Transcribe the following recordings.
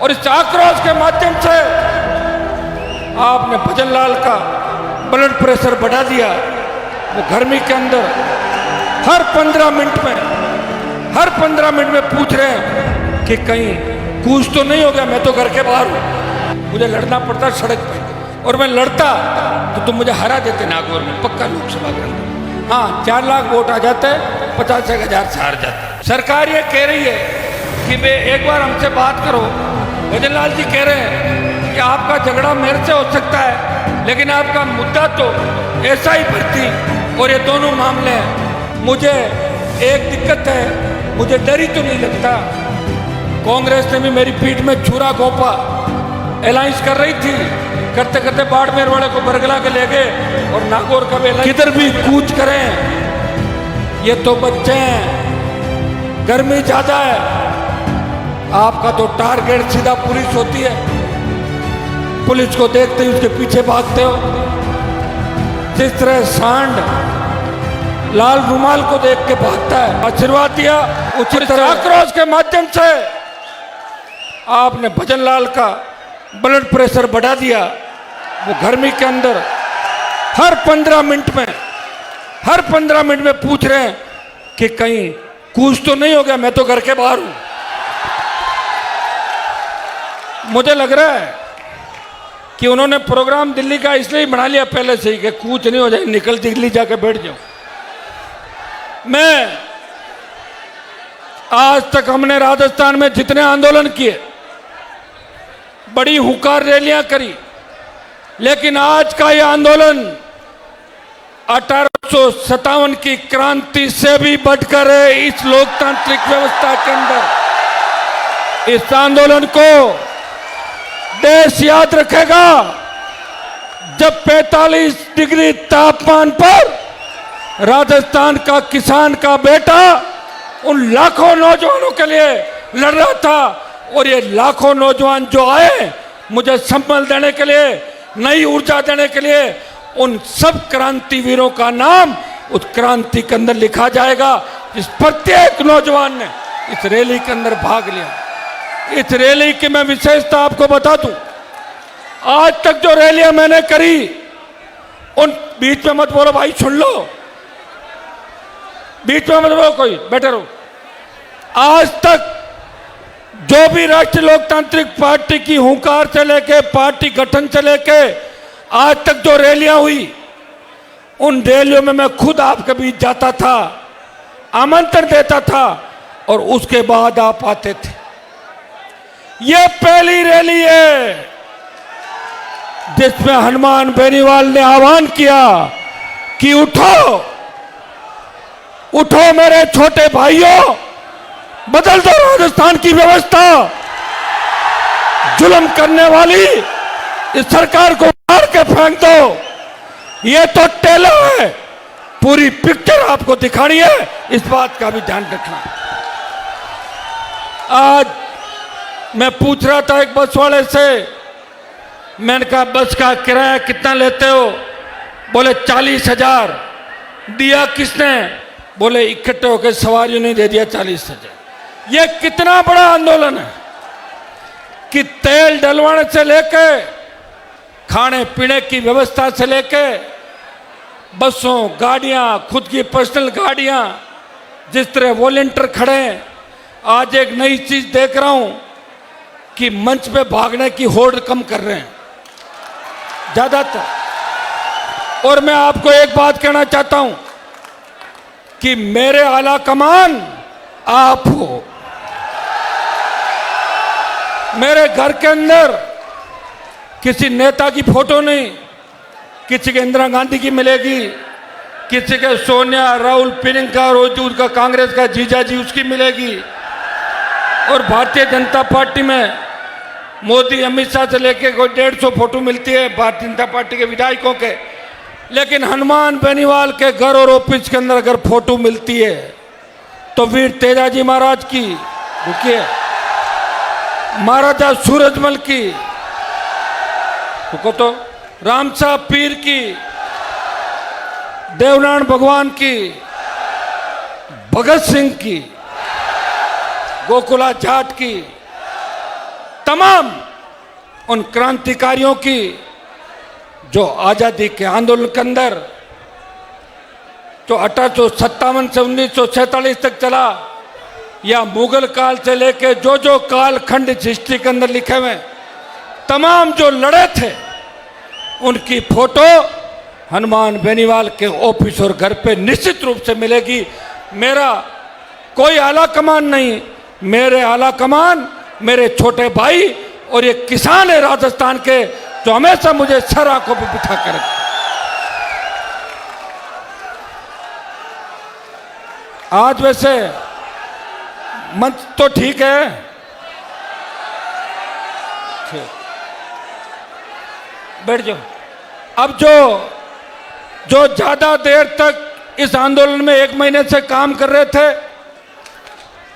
और इस आक्रोश के माध्यम से आपने भजनलाल का ब्लड प्रेशर बढ़ा दिया। वो गर्मी के अंदर हर 15 मिनट में पूछ रहे हैं कि कहीं कूच तो नहीं हो गया। मैं तो घर के बाहर हूँ, मुझे लड़ना पड़ता सड़क पे, और मैं लड़ता तो तुम मुझे हरा देते नागौर में पक्का लोकसभा के अंदर। हाँ, 4 लाख वोट आ जाते, 50,000 से हार जाते। सरकार ये कह रही है कि वे एक बार हमसे बात करो। भजनलाल जी कह रहे हैं कि आपका झगड़ा मेरे से हो सकता है, लेकिन आपका मुद्दा तो ऐसा ही भर्ती और ये दोनों मामले हैं। मुझे एक दिक्कत है, मुझे डर ही तो नहीं लगता। कांग्रेस ने भी मेरी पीठ में छुरा घोंपा, अलायंस कर रही थी, करते करते बाड़मेर वाले को बरगला के ले गए और नागौर का भी किधर भी कूच करें। ये तो बच्चे हैं, गर्मी ज्यादा है। आपका तो टारगेट सीधा पुलिस होती है, पुलिस को देखते ही उसके पीछे भागते हो। जिस तरह सांड लाल रुमाल को देख के भागता है। आशीर्वाद दिया उचित तरह। आक्रोश के माध्यम से आपने भजनलाल का ब्लड प्रेशर बढ़ा दिया। वो गर्मी के अंदर हर 15 मिनट में पूछ रहे हैं कि कहीं कूच तो नहीं हो गया। मैं तो घर के बाहर हूं। मुझे लग रहा है कि उन्होंने प्रोग्राम दिल्ली का इसलिए बना लिया पहले से ही कि कूच नहीं हो जाए, निकल दिल्ली जाके बैठ जाओ। मैं आज तक हमने राजस्थान में जितने आंदोलन किए, बड़ी हुंकार रैलियां करी, लेकिन आज का यह आंदोलन 1857 की क्रांति से भी बढ़कर है। इस लोकतांत्रिक व्यवस्था के अंदर इस आंदोलन को देश याद रखेगा। जब 45 डिग्री तापमान पर राजस्थान का किसान का बेटा उन लाखों नौजवानों के लिए लड़ रहा था, और ये लाखों नौजवान जो आए मुझे संबल देने के लिए, नई ऊर्जा देने के लिए, उन सब क्रांतिवीरों का नाम उस क्रांति के अंदर लिखा जाएगा। इस प्रत्येक नौजवान ने इस रैली के अंदर भाग लिया। इस रैली की मैं विशेषता आपको बता दूं, आज तक जो रैलियां मैंने करी, उन बीच में मत बोलो भाई, सुन लो, बीच में मत बोलो, कोई बैठे रहो। आज तक जो भी राष्ट्रीय लोकतांत्रिक पार्टी की हुंकार से लेके, पार्टी गठन से लेके आज तक जो रैलियां हुई, उन रैलियों में मैं खुद आपके बीच जाता था, आमंत्रण देता था, और उसके बाद आप आते थे। यह पहली रैली है जिसमें हनुमान बेनीवाल ने आह्वान किया कि उठो, उठो मेरे छोटे भाइयों, बदल दो राजस्थान की व्यवस्था। जुल्म करने वाली इस सरकार को मार के फेंक दो। ये तो टेलर है, पूरी पिक्चर आपको दिखानी है, इस बात का भी ध्यान रखना। आज मैं पूछ रहा था एक बस वाले से, मैंने कहा बस का किराया कितना लेते हो? बोले 40,000। दिया किसने? बोले इकट्ठे होकर सवारियों ने दे दिया 40,000। यह कितना बड़ा आंदोलन है कि तेल डलवाने से लेके, खाने पीने की व्यवस्था से लेके, बसों, गाड़ियां, खुद की पर्सनल गाड़ियां, जिस तरह वॉलंटियर खड़े हैं। आज एक नई चीज देख रहा हूं कि मंच पे भागने की होड़ कम कर रहे हैं ज्यादातर। और मैं आपको एक बात कहना चाहता हूं कि मेरे आला कमान आप हो। मेरे घर के अंदर किसी नेता की फोटो नहीं, किसी के इंदिरा गांधी की मिलेगी, किसी के सोनिया, राहुल, प्रियंका, रोजूर का कांग्रेस का जीजा जी उसकी मिलेगी, और भारतीय जनता पार्टी में मोदी, अमित शाह से लेके कोई 150 फोटो मिलती है भारतीय जनता पार्टी के विधायकों के। लेकिन हनुमान बेनीवाल के घर और ऑफिस के अंदर अगर फोटो मिलती है तो वीर तेजाजी महाराज की, रुकिए, महाराजा सूरजमल की, रुको तो, राम साहब पीर की, देवनारायण भगवान की, भगत सिंह की, गोकुला जाट की, तमाम उन क्रांतिकारियों की जो आज़ादी के आंदोलन के अंदर जो 1857 से 1947 तक चला, या मुगल काल से लेके जो जो कालखंड इस हिस्ट्री के अंदर लिखे हुए तमाम जो लड़े थे, उनकी फोटो हनुमान बेनीवाल के ऑफिस और घर पे निश्चित रूप से मिलेगी। मेरा कोई आला कमान नहीं, मेरे आला कमान मेरे छोटे भाई और ये किसान है राजस्थान के, जो हमेशा मुझे सर आंखों पर बिठा कर रखते। आज वैसे मंच तो ठीक है, बैठ जाओ। अब जो ज्यादा देर तक इस आंदोलन में 1 महीने से काम कर रहे थे,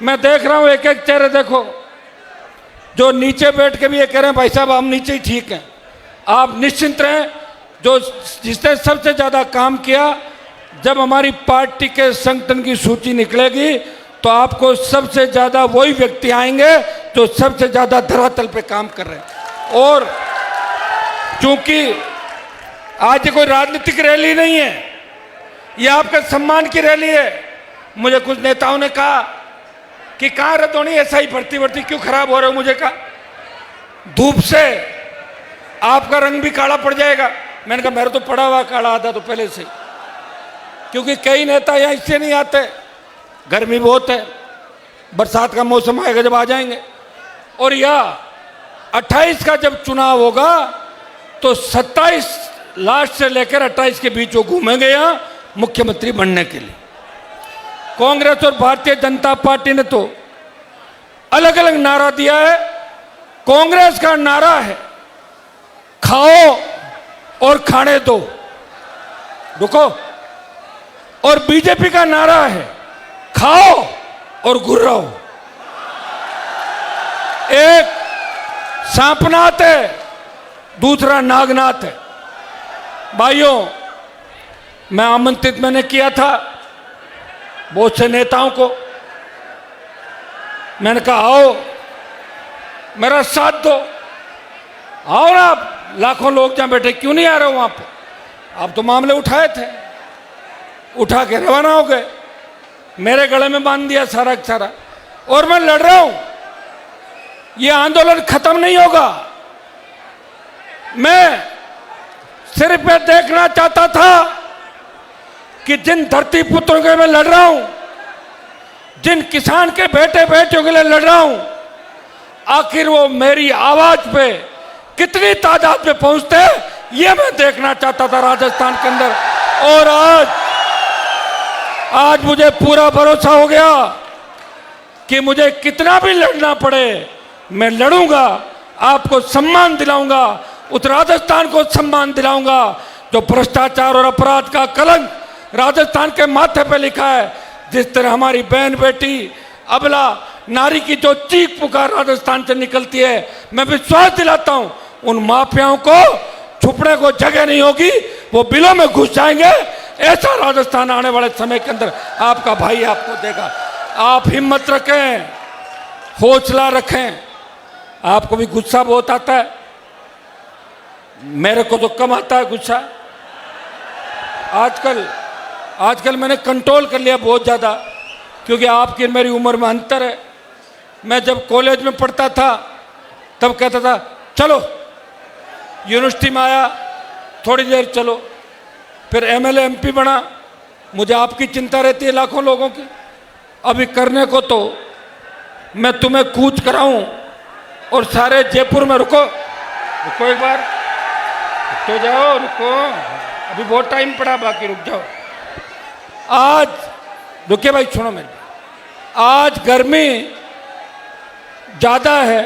मैं देख रहा हूं एक एक चेहरे देखो, जो नीचे बैठ के भी ये कह रहे हैं भाई साहब हम नीचे ही ठीक हैं। आप निश्चिंत रहें, जो जिसने सबसे ज्यादा काम किया, जब हमारी पार्टी के संगठन की सूची निकलेगी तो आपको सबसे ज्यादा वही व्यक्ति आएंगे जो सबसे ज्यादा धरातल पे काम कर रहे हैं। और क्योंकि आज ये कोई राजनीतिक रैली नहीं है, ये आपके सम्मान की रैली है। मुझे कुछ नेताओं ने कहा कि कहाँ रद्द होनी, ऐसा ही भर्ती क्यों खराब हो रहे हो, मुझे कहा धूप से आपका रंग भी काला पड़ जाएगा। मैंने कहा मेरा तो पड़ा हुआ काला आधा तो पहले से, क्योंकि कई नेता यहाँ इससे नहीं आते, गर्मी बहुत है, बरसात का मौसम आएगा जब आ जाएंगे। और यह 28 का जब चुनाव होगा तो 27 लास्ट से लेकर 28 के बीच वो घूमेंगे यहाँ मुख्यमंत्री बनने के लिए। कांग्रेस और भारतीय जनता पार्टी ने तो अलग अलग नारा दिया है। कांग्रेस का नारा है खाओ और खाने दो, रुको। और बीजेपी का नारा है खाओ और गुर्राओ। एक सांपनाथ है, दूसरा नागनाथ है। भाइयों, मैं आमंत्रित मैंने किया था बहुत से नेताओं को, मैंने कहा आओ मेरा साथ दो, आओ ना आप, लाखों लोग जहां बैठे, क्यों नहीं आ रहे हो वहां पे? आप तो मामले उठाए थे, उठा के रवाना हो गए, मेरे गले में बांध दिया सारा का सारा। और मैं लड़ रहा हूं, ये आंदोलन खत्म नहीं होगा। मैं सिर्फ ये देखना चाहता था कि जिन धरती पुत्रों के मैं लड़ रहा हूं, जिन किसान के बेटे बेटियों के लिए लड़ रहा हूं, आखिर वो मेरी आवाज पे कितनी तादाद में पहुंचते हैं, ये मैं देखना चाहता था राजस्थान के अंदर। और आज मुझे पूरा भरोसा हो गया कि मुझे कितना भी लड़ना पड़े मैं लड़ूंगा, आपको सम्मान दिलाऊंगा, उस राजस्थान को सम्मान दिलाऊंगा जो भ्रष्टाचार और अपराध का कलंक राजस्थान के माथे पे लिखा है। जिस तरह हमारी बहन बेटी अबला नारी की जो चीख पुकार राजस्थान से निकलती है, मैं विश्वास दिलाता हूं उन माफियाओं को छुपने को जगह नहीं होगी, वो बिलों में घुस जाएंगे। ऐसा राजस्थान आने वाले समय के अंदर आपका भाई आपको देगा। आप हिम्मत रखें, हौसला रखें। आपको भी गुस्सा बहुत आता है, मेरे को तो कम आता है गुस्सा। आजकल मैंने कंट्रोल कर लिया बहुत ज़्यादा, क्योंकि आपकी मेरी उम्र में अंतर है। मैं जब कॉलेज में पढ़ता था तब कहता था चलो, यूनिवर्सिटी में आया थोड़ी देर चलो, फिर एमएलए एमपी बना, मुझे आपकी चिंता रहती है लाखों लोगों की। अभी करने को तो मैं तुम्हें कूच कराऊं और सारे जयपुर में रुको एक बार, तो जाओ, रुको, अभी बहुत टाइम पड़ा बाकी, रुक जाओ। आज रुके भाई, सुनो मेरी, आज गर्मी ज्यादा है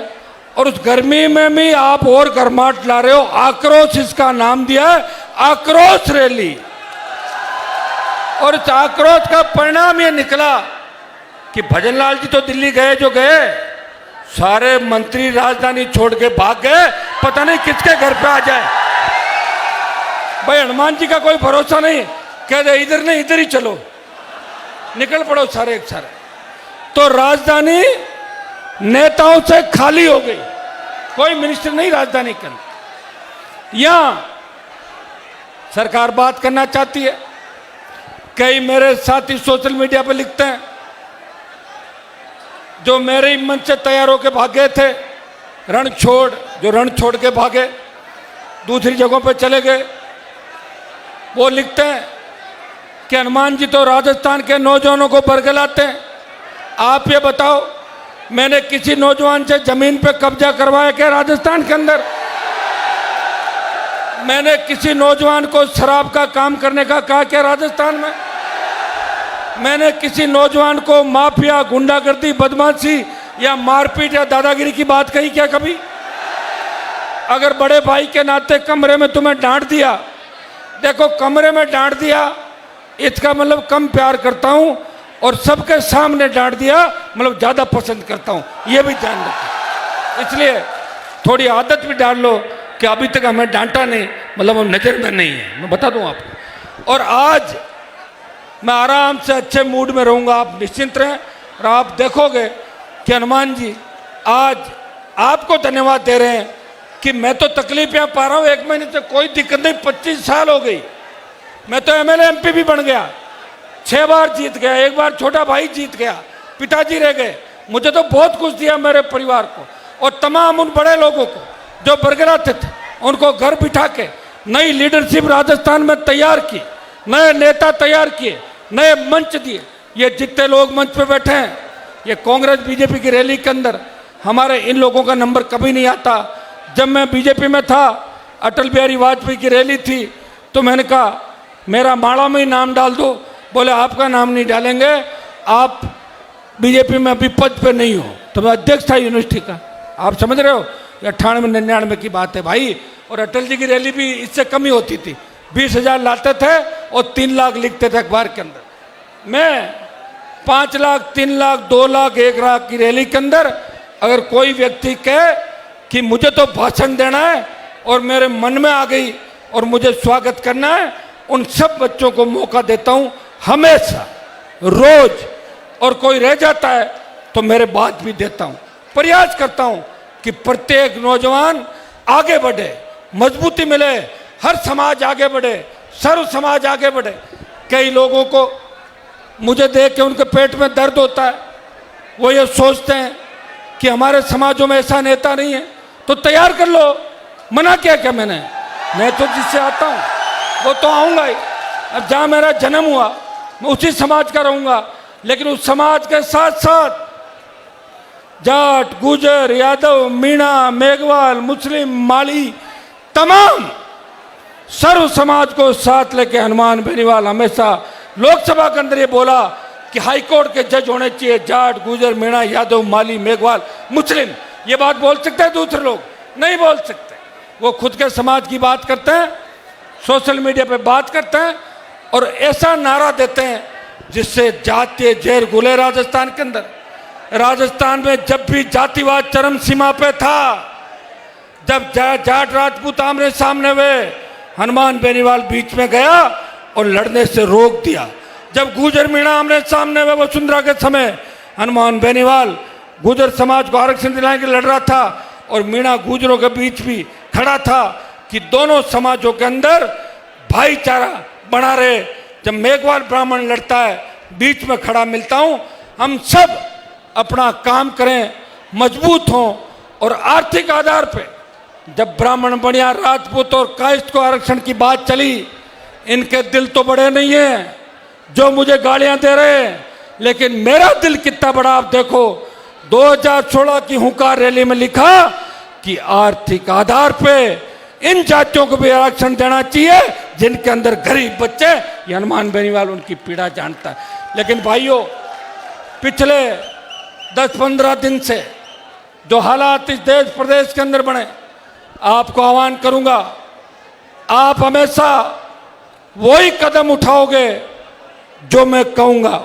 और उस गर्मी में भी आप और गर्माहट ला रहे हो। आक्रोश इसका नाम दिया है, आक्रोश रैली। और इस आक्रोश का परिणाम ये निकला कि भजन लाल जी तो दिल्ली गए, जो गए सारे मंत्री राजधानी छोड़ के भाग गए, पता नहीं किसके घर पे आ जाए। भाई हनुमान जी का कोई भरोसा नहीं, कह दे इधर नहीं इधर ही चलो, निकल पड़ो सारे एक सारे। तो राजधानी नेताओं से खाली हो गई। कोई मिनिस्टर नहीं राजधानी के अंदर। यहां सरकार बात करना चाहती है। कई मेरे साथी सोशल मीडिया पर लिखते हैं, जो मेरे ही मंच से तैयार होकर भागे थे, रण छोड़ के भागे, दूसरी जगहों पर चले गए, वो लिखते हैं कि हनुमान जी तो राजस्थान के नौजवानों को बरगलाते हैं। आप ये बताओ, मैंने किसी नौजवान से जमीन पे कब्जा करवाया क्या राजस्थान के अंदर? मैंने किसी नौजवान को शराब का काम करने का कहा क्या राजस्थान में? मैंने किसी नौजवान को माफिया, गुंडागर्दी, बदमाशी या मारपीट या दादागिरी की बात कही क्या कभी? अगर बड़े भाई के नाते कमरे में तुम्हें डांट दिया, देखो कमरे में डांट दिया इसका मतलब कम प्यार करता हूं, और सबके सामने डांट दिया मतलब ज्यादा पसंद करता हूं, यह भी ध्यान रखो। इसलिए थोड़ी आदत भी डाल लो कि अभी तक हमें डांटा नहीं मतलब वो नजर में नहीं है, मैं बता दूं आपको। और आज मैं आराम से अच्छे मूड में रहूंगा, आप निश्चिंत रहें। और आप देखोगे कि हनुमान जी आज आपको धन्यवाद दे रहे हैं कि मैं तो तकलीफ यहाँ पा रहा हूँ, 1 महीने से कोई दिक्कत नहीं, 25 साल हो गई, मैं तो एमएलए एमपी भी बन गया, 6 बार जीत गया, 1 बार छोटा भाई जीत गया, पिताजी रह गए। मुझे तो बहुत कुछ दिया मेरे परिवार को, और तमाम उन बड़े लोगों को जो बरगलाते थे उनको घर बिठा के नई लीडरशिप राजस्थान में तैयार की, नए नेता तैयार किए, नए मंच दिए। ये जितने लोग मंच पे बैठे हैं, ये कांग्रेस बीजेपी की रैली के अंदर हमारे इन लोगों का नंबर कभी नहीं आता। जब मैं बीजेपी में था, अटल बिहारी वाजपेयी की रैली थी, तो मैंने कहा मेरा माड़ा में ही नाम डाल दो। बोले आपका नाम नहीं डालेंगे, आप बीजेपी में अभी पद पे नहीं हो। तो मैं अध्यक्ष था यूनिवर्सिटी का, आप समझ रहे हो, 98-99 की बात है भाई। और अटल जी की रैली भी इससे कम ही होती थी, 20,000 लाते थे और 3 लाख लिखते थे अखबार के अंदर। मैं 5 लाख, 3 लाख, 2 लाख, 1 लाख की रैली के अंदर अगर कोई व्यक्ति कहे कि मुझे तो भाषण देना है और मेरे मन में आ गई और मुझे स्वागत करना है, उन सब बच्चों को मौका देता हूं हमेशा, रोज। और कोई रह जाता है तो मेरे बात भी देता हूं, प्रयास करता हूं कि प्रत्येक नौजवान आगे बढ़े, मजबूती मिले, हर समाज आगे बढ़े, सर्व समाज आगे बढ़े। कई लोगों को मुझे देख के उनके पेट में दर्द होता है, वो ये सोचते हैं कि हमारे समाजों में ऐसा नेता नहीं है, तो तैयार कर लो। मना किया क्या मैंने? मैं तो जिससे आता हूं वो तो आऊंगा ही। अब जहां मेरा जन्म हुआ मैं उसी समाज का रहूंगा, लेकिन उस समाज के साथ साथ जाट, गुजर, यादव, मीणा, मेघवाल, मुस्लिम, माली, तमाम सर्व समाज को साथ लेके हनुमान बेनीवाल हमेशा लोकसभा के अंदर ये बोला कि हाईकोर्ट के जज होने चाहिए जाट, गुजर, मीणा, यादव, माली, मेघवाल, मुस्लिम। ये बात बोल सकते हैं दूसरे लोग? नहीं बोल सकते। वो खुद के समाज की बात करते हैं, सोशल मीडिया पे बात करते हैं और ऐसा नारा देते हैं जिससे जातीय जहर घुले राजस्थान के अंदर। राजस्थान में जब भी जातिवाद चरम सीमा पे था, जब जाट राजपूत आमने सामने हुए, हनुमान बेनीवाल बीच में गया और लड़ने से रोक दिया। जब गुजर मीणा आमने सामने हुए वसुंधरा के समय, हनुमान बेनीवाल गुजर समाज को आरक्षण दिलाने के लिए लड़ रहा था और मीणा गुजरों के बीच भी खड़ा था कि दोनों समाजों के अंदर भाईचारा बना रहे। जब मेघवाल ब्राह्मण लड़ता है, बीच में खड़ा मिलता हूं। हम सब अपना काम करें, मजबूत हों, और आर्थिक आधार पे जब ब्राह्मण, बनिया, राजपूत और कायस्थ को आरक्षण की बात चली, इनके दिल तो बड़े नहीं है जो मुझे गालियां दे रहे हैं, लेकिन मेरा दिल कितना बड़ा आप देखो। 2016 की हुंकार रैली में लिखा कि आर्थिक आधार पे इन जातियों को भी आरक्षण देना चाहिए जिनके अंदर गरीब बच्चे। ये हनुमान बेनीवाल उनकी पीड़ा जानता है। लेकिन भाइयों, पिछले 10-15 दिन से जो हालात इस देश प्रदेश के अंदर बने, आपको आह्वान करूंगा, आप हमेशा वही कदम उठाओगे जो मैं कहूंगा।